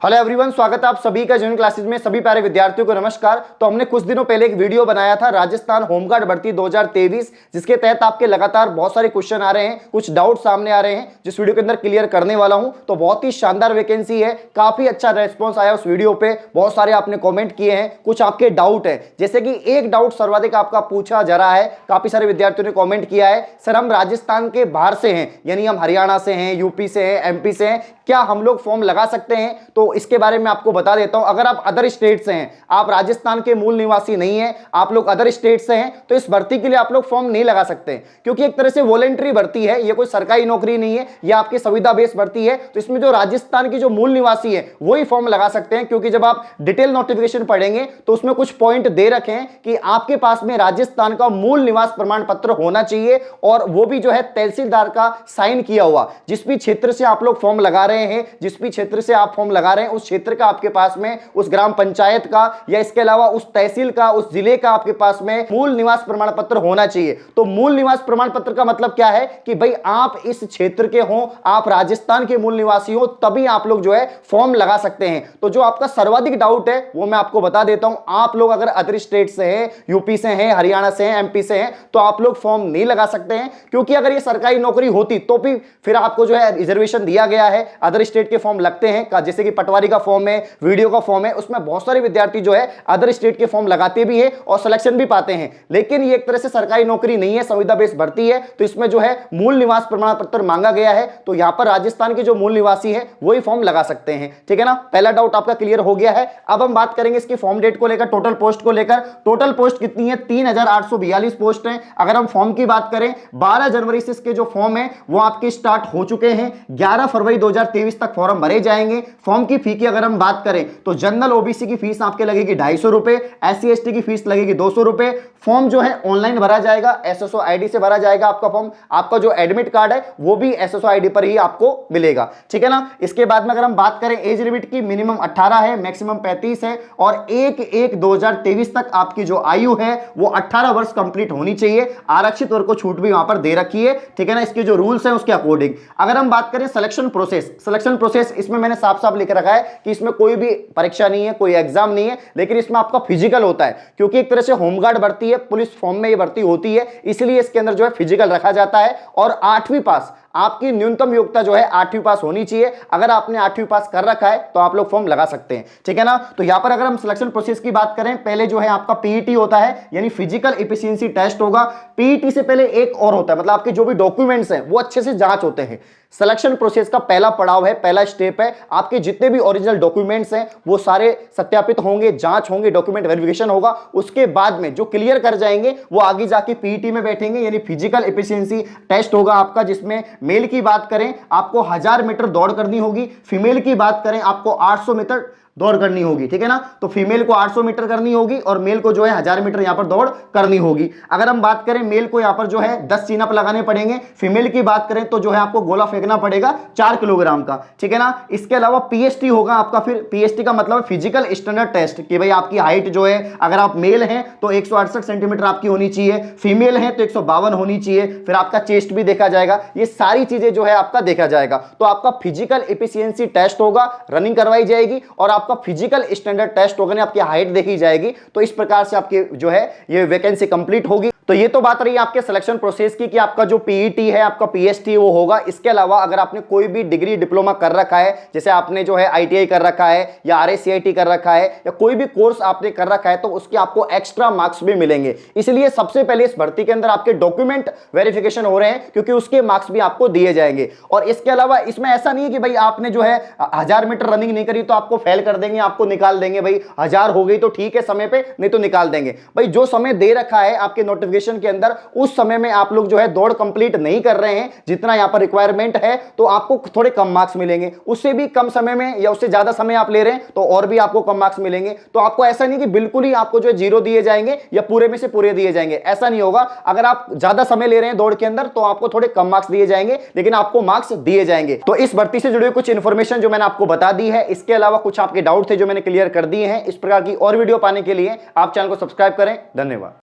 Hello everyone, स्वागत है आप सभी का जूनियर क्लासेस में। सभी प्यारे विद्यार्थियों को नमस्कार। तो हमने कुछ दिनों पहले एक वीडियो बनाया था राजस्थान होमगार्ड भर्ती 2023, जिसके तहत आपके लगातार बहुत सारे क्वेश्चन आ रहे हैं, कुछ डाउट सामने आ रहे हैं, जिस वीडियो के अंदर क्लियर करने वाला हूं। तो बहुत ही शानदार वैकेंसी है, काफी अच्छा रेस्पॉन्स आया उस वीडियो पे, बहुत सारे आपने कॉमेंट किए हैं, कुछ आपके डाउट है। जैसे कि एक डाउट सर्वाधिक आपका पूछा जा रहा है, काफी सारे विद्यार्थियों ने कॉमेंट किया है, सर हम राजस्थान के बाहर से हैं, यानी हम हरियाणा से हैं, यूपी से हैं, एमपी से हैं, क्या हम लोग फॉर्म लगा सकते हैं? तो इसके बारे में आपको बता देता हूं। अगर आप अदर स्टेट से हैं, आप राजस्थान के मूल निवासी नहीं हैं, आप लोग अदर स्टेट से हैं, तो इस भर्ती के लिए आप लोग फॉर्म नहीं लगा सकते, क्योंकि एक तरह से वॉलंटरी भर्ती है, ये कोई सरकारी नौकरी नहीं है, ये आपकी सुविधा बेस्ड भर्ती है। तो इसमें जो राजस्थान की जो मूल निवासी है वही फॉर्म लगा सकते हैं, क्योंकि जब आप डिटेल नोटिफिकेशन पढ़ेंगे तो उसमें कुछ पॉइंट दे रखे हैं कि आपके पास में राजस्थान का मूल निवास प्रमाण पत्र होना चाहिए, और वो भी जो है तहसीलदार का साइन किया हुआ। जिस भी क्षेत्र से आप लोग फॉर्म लगा रहे हैं, जिस भी क्षेत्र से आप फॉर्म लगा रहे हैं, उस क्षेत्र का आपके पास में, उस ग्राम पंचायत का या इसके अलावा उस तहसील का, उस जिले का आपके पास में मूल निवास प्रमाण पत्र होना चाहिए। तो मूल निवास प्रमाण पत्र का मतलब क्या है कि भाई आप इस क्षेत्र के हो, आप राजस्थान के मूल निवासी हो, तभी आप लोग जो है फॉर्म लगा सकते हैं। तो जो आपका सर्वाधिक डाउट है वो मैं आपको बता देता हूं। आप लोग अगर अदर स्टेट से हैं, यूपी से हैं, हरियाणा से हैं, एमपी से हैं, तो आप लोग फॉर्म नहीं लगा सकते हैं, क्योंकि अगर ये सरकारी नौकरी होती तो भी फिर आपको जो है रिजर्वेशन दिया गया है। अदर स्टेट के फॉर्म लगते हैं, जैसे कि पटवारी का फॉर्म है, वीडियो का फॉर्म है, उसमें बहुत सारे विद्यार्थी जो है अदर स्टेट के फॉर्म लगाते भी हैं और सिलेक्शन भी पाते हैं। लेकिन ये एक तरह से सरकारी नौकरी नहीं है, सुविधा बेस्ड भर्ती है, तो इसमें जो है मूल निवास प्रमाण पत्र मांगा गया है। तो यहां पर राजस्थान के जो मूल निवासी है वही फॉर्म लगा सकते हैं, ठीक है ना। पहला डाउट आपका क्लियर हो गया है। अब हम बात करेंगे इसकी फॉर्म डेट को लेकर, टोटल पोस्ट को लेकर। टोटल पोस्ट कितनी है? 3842 पोस्ट है। अगर हम फॉर्म की बात करें, 12 जनवरी से इसके जो फॉर्म है वो आपके स्टार्ट हो चुके हैं। 11 फरवरी 2023 तक फॉर्म भरे जाएंगे। फॉर्म की फी की अगर हम बात करें तो जनरल ओबीसी की फीस आपके लगेगी 250 रुपए, एससी एसटी की फीस लगेगी 200 रुपए। फॉर्म जो है ऑनलाइन भरा जाएगा, एसएसओ आईडी से भरा जाएगा आपका फॉर्म। आपका जो एडमिट कार्ड है वो भी एसएसओ आईडी पर ही आपको मिलेगा, ठीक है ना। इसके बाद में अगर हम बात करें एज लिमिट की, मिनिमम 18 है, मैक्सिमम 35 है, और 1/1/2023 तक आपकी जो आयु है वो 18 वर्ष कंप्लीट होनी चाहिए। आरक्षित वर्ग को छूट भी वहां पर दे रखी है, ठीक है ना। इसके जो रूल्स हैं उसके अकॉर्डिंग अगर हम बात करें सिलेक्शन प्रोसेस, इसमें मैंने साफ साफ लिख रखा है कि इसमें कोई भी परीक्षा नहीं है, कोई एग्जाम नहीं है, लेकिन इसमें आपका फिजिकल होता है, क्योंकि एक तरह से होमगार्ड भर्ती है, पुलिस फॉर्म में ये भर्ती होती है, इसलिए इसके अंदर जो है फिजिकल रखा जाता है। और 8वीं पास, आपकी न्यूनतम योग्यता जो है 8वीं पास होनी चाहिए। अगर आपने 8वीं पास कर रखा है तो आप लोग फॉर्म लगा सकते हैं, ठीक है ना। तो यहां पर अगर हम सिलेक्शन प्रोसेस की बात करें, पहले जो है आपका पीईटी होता है, यानी फिजिकल एफिशिएंसी टेस्ट होगा। पीईटी से पहले एक और होता है, मतलब आपके जो भी डॉक्यूमेंट्स हैं वो अच्छे से जांच होते हैं। सिलेक्शन प्रोसेस का पहला पड़ाव है, पहला स्टेप है, आपके जितने भी ओरिजिनल डॉक्यूमेंट्स हैं वो सारे सत्यापित होंगे, जांच होंगे, डॉक्यूमेंट वेरिफिकेशन होगा। उसके बाद में जो क्लियर कर जाएंगे वो आगे जाके पीईटी में बैठेंगे, यानी फिजिकल एफिशिएंसी टेस्ट होगा आपका, जिसमें मेल की बात करें आपको 1000 मीटर दौड़ करनी होगी, फीमेल की बात करें आपको 800 मीटर दौड़ करनी होगी, ठीक है ना। तो फीमेल को 800 मीटर करनी होगी और मेल को जो है 1000 मीटर यहां पर दौड़ करनी होगी। अगर हम बात करें मेल को यहां पर जो है 10 चिनअप लगाने पड़ेंगे, फीमेल की बात करें तो जो है आपको गोला फेंकना पड़ेगा 4 किलोग्राम का, ठीक है ना। इसके अलावा पीएसटी होगा आपका। फिर पीएसटी का मतलब फिजिकल स्टैंडर्ड टेस्ट, कि भाई आपकी हाइट जो है, अगर आप मेल हैं तो 168 सेंटीमीटर आपकी होनी चाहिए, फीमेल है तो 152 होनी चाहिए। फिर आपका चेस्ट भी देखा जाएगा, ये सारी चीजें जो है आपका देखा जाएगा। तो आपका फिजिकल एफिशिएंसी टेस्ट होगा, रनिंग करवाई जाएगी, और आपका फिजिकल स्टैंडर्ड टेस्ट होगा, आपकी हाइट देखी जाएगी। तो इस प्रकार से आपकी जो है ये वैकेंसी कंप्लीट होगी। तो ये तो बात रही आपके सिलेक्शन प्रोसेस की, कि आपका जो पीईटी है, आपका पीएसटी वो होगा। इसके अलावा अगर आपने कोई भी डिग्री डिप्लोमा कर रखा है, जैसे आपने जो है आईटीआई कर रखा है या आरएससीआईटी कर रखा है, या कोई भी कोर्स आपने कर रखा है, तो उसके आपको एक्स्ट्रा मार्क्स भी मिलेंगे। इसलिए सबसे पहले इस भर्ती के अंदर आपके डॉक्यूमेंट वेरिफिकेशन हो रहे हैं, क्योंकि उसके मार्क्स भी आपको दिए जाएंगे। और इसके अलावा इसमें ऐसा नहीं है कि भाई आपने जो है 1000 मीटर रनिंग नहीं करी तो आपको फेल कर देंगे, आपको निकाल देंगे। भाई 1000 हो गई तो ठीक है समय पे, नहीं तो निकाल देंगे। भाई जो समय दे रखा है आपके नोटिफिकेशन के अंदर, उस समय में आप लोग जो है दौड़ कंप्लीट नहीं कर रहे हैं जितना यहां पर रिक्वायरमेंट है, तो आपको थोड़े कम मार्क्स मिलेंगे। उससे भी कम समय में या उससे ज्यादा समय आप ले रहे हैं तो और भी आपको कम मार्क्स मिलेंगे। तो आपको ऐसा नहीं कि बिल्कुल ही आपको जो है 0 दिए जाएंगे या पूरे में से पूरे दिए जाएंगे, ऐसा नहीं होगा। अगर आप ज्यादा समय ले रहे हैं दौड़ के अंदर तो आपको थोड़े कम मार्क्स दिए जाएंगे, लेकिन आपको मार्क्स दिए जाएंगे। तो इस भर्ती से जुड़ी कुछ इंफॉर्मेशन जो मैंने आपको बता दी है। इसके अलावा कुछ आपके डाउट थे जो मैंने क्लियर कर दिए हैं। इस प्रकार की और वीडियो पाने के लिए आप चैनल को सब्सक्राइब करें। धन्यवाद।